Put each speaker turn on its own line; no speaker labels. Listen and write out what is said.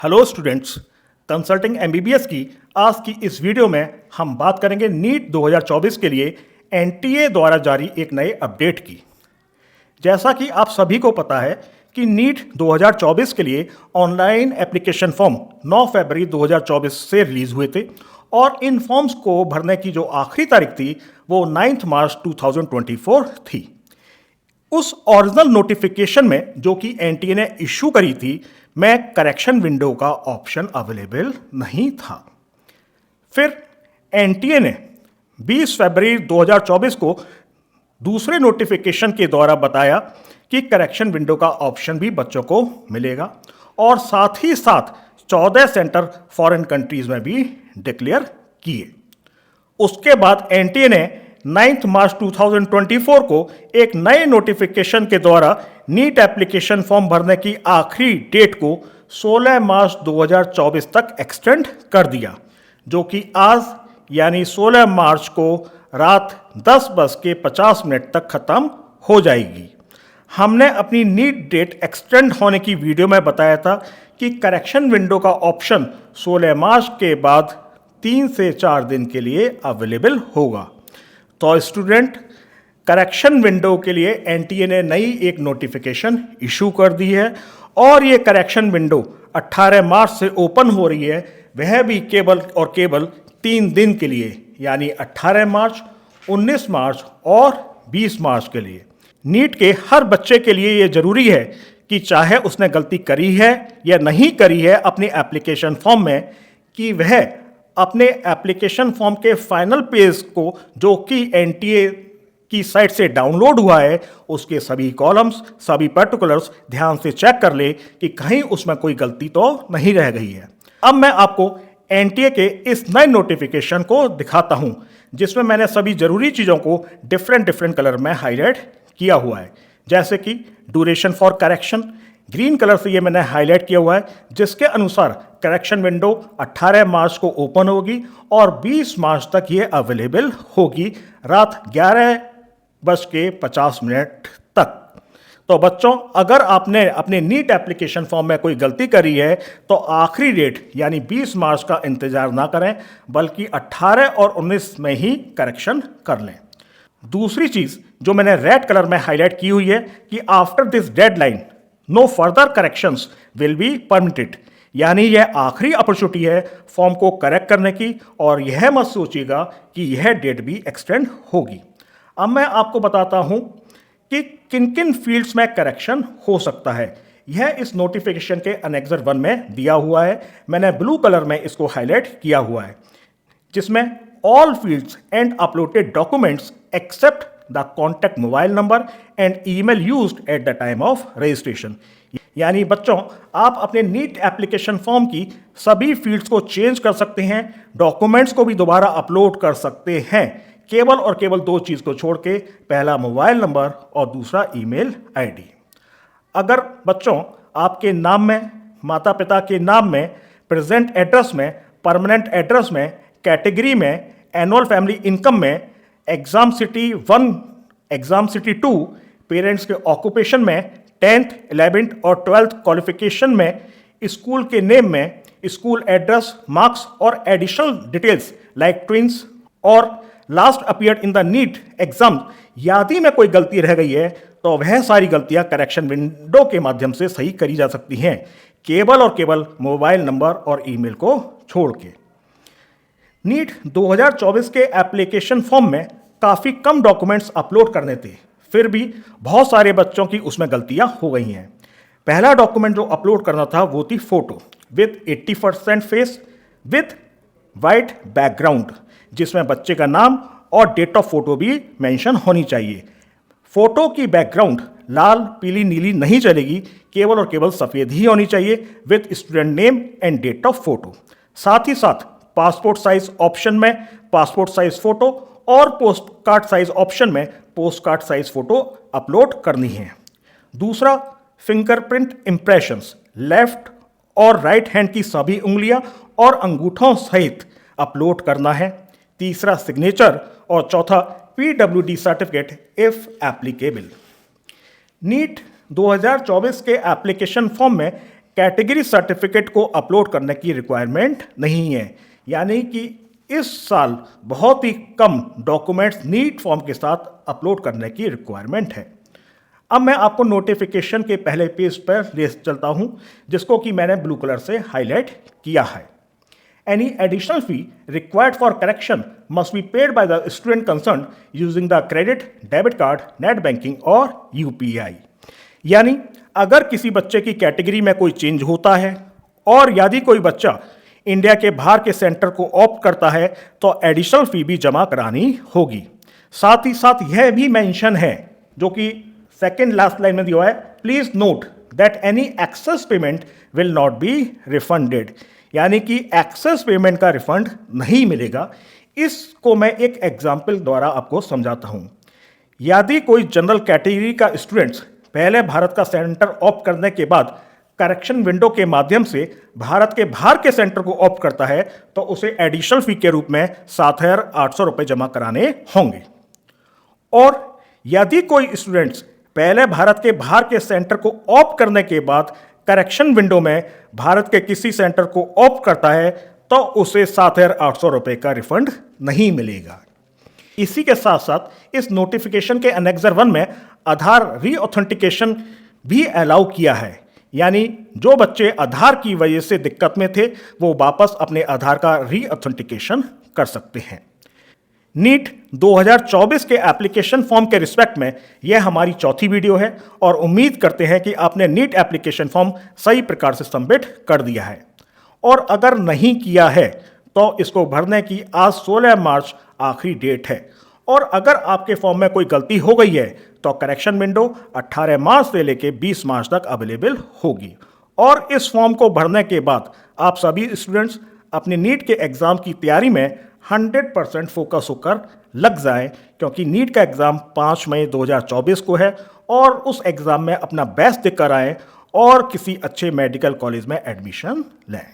Hello students, consulting MBBS की आज की इस वीडियो में हम बात करेंगे नीट 2024 के लिए एनटीए द्वारा जारी एक नए अपडेट की। जैसा कि आप सभी को पता है कि नीट 2024 के लिए ऑनलाइन एप्लीकेशन फॉर्म 9 फरवरी 2024 से रिलीज हुए थे और इन फॉर्म्स को भरने की जो आखिरी तारीख थी वो 9 मार्च 2024 थी। उस ओरिजिनल नोटिफिकेशन में जो कि एनटीए ने इशू करी थी में करेक्शन विंडो का ऑप्शन अवेलेबल नहीं था। फिर एनटीए ने 20 फरवरी 2024 को दूसरे नोटिफिकेशन के द्वारा बताया कि करेक्शन विंडो का ऑप्शन भी बच्चों को मिलेगा और साथ ही साथ 14 सेंटर फॉरेन कंट्रीज में भी डिक्लेयर किए। उसके बाद एनटीए ने 9 मार्च 2024 को एक नए नोटिफिकेशन के द्वारा नीट एप्लीकेशन फॉर्म भरने की आखिरी डेट को 16 मार्च 2024 तक एक्सटेंड कर दिया, जो कि आज यानी 16 मार्च को रात 10:50 तक खत्म हो जाएगी। हमने अपनी नीट डेट एक्सटेंड होने की वीडियो में बताया था कि करेक्शन विंडो का ऑप्शन 16 मार्च के बाद 3 से 4 दिन के लिए अवेलेबल होगा। तो स्टूडेंट, करेक्शन विंडो के लिए एनटीए ने नई एक नोटिफिकेशन इशू कर दी है और ये करेक्शन विंडो 18 मार्च से ओपन हो रही है, वह भी केवल और केवल 3 दिन के लिए, यानी 18 मार्च, 19 मार्च और 20 मार्च के लिए। नीट के हर बच्चे के लिए ये जरूरी है कि चाहे उसने गलती करी है या नहीं करी है अपने एप्लीकेशन फॉर्म में, कि वह अपने एप्लीकेशन फॉर्म के फाइनल पेज को जो कि एनटीए की साइट से डाउनलोड हुआ है उसके सभी कॉलम्स, सभी पर्टिकुलर्स ध्यान से चेक कर ले कि कहीं उसमें कोई गलती तो नहीं रह गई है। अब मैं आपको एनटीए के इस नए नोटिफिकेशन को दिखाता हूं जिसमें मैंने सभी जरूरी चीज़ों को डिफरेंट कलर में हाईलाइट किया हुआ है, जैसे कि duration for correction green colour से ये मैंने हाईलाइट किया हुआ है, जिसके अनुसार करेक्शन विंडो 18 मार्च को ओपन होगी और 20 मार्च तक ये अवेलेबल होगी रात 11:50 तक। तो बच्चों, अगर आपने अपने नीट एप्लीकेशन फॉर्म में कोई गलती करी है तो आखिरी डेट यानी 20 मार्च का इंतजार ना करें, बल्कि 18 और 19 में ही करेक्शन कर लें। दूसरी चीज़ जो मैंने रेड कलर में हाईलाइट की हुई है कि after this deadline no further corrections will be permitted, यानी यह आखिरी अपॉर्चुनिटी है फॉर्म को करेक्ट करने की और यह मत सोचिएगा कि यह डेट भी एक्सटेंड होगी। अब मैं आपको बताता हूं कि किन किन फील्ड्स में करेक्शन हो सकता है। यह इस नोटिफिकेशन के अनेक्सर 1 में दिया हुआ है। मैंने ब्लू कलर में इसको हाईलाइट किया हुआ है, जिसमें all fields and uploaded documents except the contact mobile number and email used at the time of registration. यानी बच्चों, आप अपने नीट एप्लीकेशन फॉर्म की सभी फील्ड्स को चेंज कर सकते हैं, डॉक्यूमेंट्स को भी दोबारा अपलोड कर सकते हैं, केवल और केवल 2 चीज़ को छोड़ के, पहला मोबाइल नंबर और दूसरा ईमेल आईडी। अगर बच्चों आपके नाम में, माता पिता के नाम में, प्रेजेंट एड्रेस में, परमानेंट एड्रेस में, कैटेगरी में, एनुअल फैमिली इनकम में, exam city 1, exam city 2, parents के ऑक्यूपेशन में, 10th, 11th और 12th क्वालिफिकेशन में, स्कूल के नेम में, स्कूल एड्रेस, मार्क्स और एडिशनल डिटेल्स लाइक ट्विंस और last appeared in the NEET exam, यदि में कोई गलती रह गई है तो वह सारी गलतियां करेक्शन विंडो के माध्यम से सही करी जा सकती हैं, केवल और केवल मोबाइल नंबर और ईमेल को छोड़ के। नीट 2024 के एप्लीकेशन फॉर्म में काफ़ी कम डॉक्यूमेंट्स अपलोड करने थे, फिर भी बहुत सारे बच्चों की उसमें गलतियां हो गई हैं। पहला डॉक्यूमेंट जो अपलोड करना था वो थी photo with 80% face with white background, जिसमें बच्चे का नाम और डेट ऑफ फोटो भी मेंशन होनी चाहिए। फोटो की बैकग्राउंड लाल, पीली, नीली नहीं चलेगी, केवल और केवल सफ़ेद ही होनी चाहिए with student name and date of photo. साथ ही साथ पासपोर्ट साइज ऑप्शन में पासपोर्ट साइज फोटो और पोस्ट कार्ड साइज ऑप्शन में post card size photo upload करनी है। दूसरा, फिंगरप्रिंट इंप्रेशंस लेफ्ट और राइट हैंड की सभी उंगलियां और अंगूठों सहित अपलोड करना है। तीसरा, सिग्नेचर और चौथा, PWD certificate if applicable. NEET 2024 के एप्लीकेशन फॉर्म में कैटेगरी सर्टिफिकेट को अपलोड करने की रिक्वायरमेंट नहीं है, यानी कि इस साल बहुत ही कम डॉक्यूमेंट्स नीट फॉर्म के साथ अपलोड करने की रिक्वायरमेंट है। अब मैं आपको नोटिफिकेशन के पहले पेज पर ले चलता हूं, जिसको कि मैंने ब्लू कलर से हाईलाइट किया है। Any additional fee required for correction must be paid by the student concerned using the credit, debit card, net banking और UPI। यानी अगर किसी बच्चे की कैटेगरी में कोई चेंज होता है और यदि कोई बच्चा इंडिया के बाहर के सेंटर को ऑप्ट करता है तो एडिशनल फी भी जमा करानी होगी। साथ ही साथ यह भी मेंशन है, जो कि सेकेंड लास्ट लाइन में दिया है, please note that any access payment will not be refunded, यानी कि एक्सेस पेमेंट का रिफंड नहीं मिलेगा। इसको मैं एक एग्जाम्पल द्वारा आपको समझाता हूं। यदि कोई जनरल कैटेगरी का स्टूडेंट्स पहले भारत का सेंटर ऑप्ट करने के बाद करेक्शन विंडो के माध्यम से भारत के बाहर के सेंटर को ऑप्ट करता है तो उसे एडिशनल फी के रूप में 7,800 रुपये जमा कराने होंगे। और यदि कोई स्टूडेंट्स पहले भारत के बाहर के सेंटर को ऑप्ट करने के बाद करेक्शन विंडो में भारत के किसी सेंटर को ऑप्ट करता है तो उसे 7,800 रुपये का रिफंड नहीं मिलेगा। इसी के साथ साथ इस नोटिफिकेशन के एनेक्सर 1 में आधार रीऑथेंटिकेशन भी अलाउ किया है, यानी जो बच्चे आधार की वजह से दिक्कत में थे वो वापस अपने आधार का रीऑथेंटिकेशन कर सकते हैं। नीट 2024 के एप्लीकेशन फॉर्म के रिस्पेक्ट में यह हमारी चौथी वीडियो है और उम्मीद करते हैं कि आपने नीट एप्लीकेशन फॉर्म सही प्रकार से सबमिट कर दिया है, और अगर नहीं किया है तो इसको भरने की आज 16 मार्च आखिरी डेट है। और अगर आपके फॉर्म में कोई गलती हो गई है तो करेक्शन विंडो 18 मार्च से लेकर 20 मार्च तक अवेलेबल होगी। और इस फॉर्म को भरने के बाद आप सभी स्टूडेंट्स अपने नीट के एग्ज़ाम की तैयारी में 100% फोकस होकर लग जाएं, क्योंकि नीट का एग्ज़ाम 5 मई 2024 को है और उस एग्ज़ाम में अपना बेस्ट देकर आएँ और किसी अच्छे मेडिकल कॉलेज में एडमिशन लें।